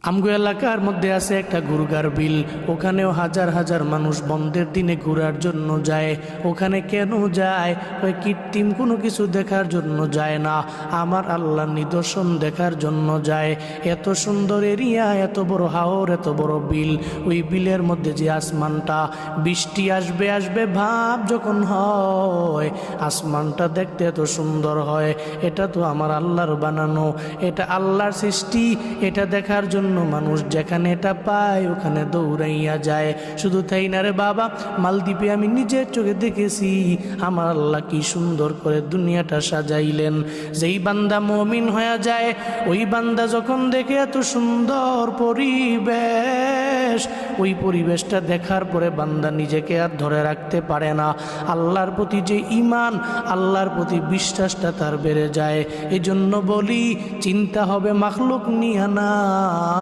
আমগো এলাকার মধ্যে আছে একটা গুরগার বিল, ওখানেও হাজার হাজার মানুষ বন্ধের দিনে ঘোরার জন্য যায়। ওখানে কেন যায়? ওই কৃত্রিম কোনো কিছু দেখার জন্য যায় না, আমার আল্লাহর নিদর্শন দেখার জন্য যায়। এত সুন্দর এরিয়া, এত বড় হাওর, এত বড় বিল, ওই বিলের মধ্যে যে আসমানটা, বৃষ্টি আসবে আসবে ভাব যখন হয়, আসমানটা দেখতে এত সুন্দর হয়। এটা তো আমার আল্লাহর বানানো, এটা আল্লাহর সৃষ্টি। এটা দেখার জন্য মানুষ যেখানে এটা পায় ওখানে দৌড়াইয়া যায়। শুধু তাই না রে বাবা, মালদ্বীপে আমি নিজের চোখে দেখেছি আমার আল্লাহ কি সুন্দর করে দুনিয়াটা সাজাইলেন। যেই বান্দা মুমিন হয়ে যায়, ওই বান্দা যখন দেখে এত সুন্দর পরিবেশ, ওই পরিবেশটা দেখার পরে বান্দা নিজেকে আর ধরে রাখতে পারে না। আল্লাহর প্রতি যে ঈমান, আল্লাহর প্রতি বিশ্বাসটা তার বেড়ে যায়। এজন্য বলি, চিন্তা হবে মাখলুক নিয়ে না।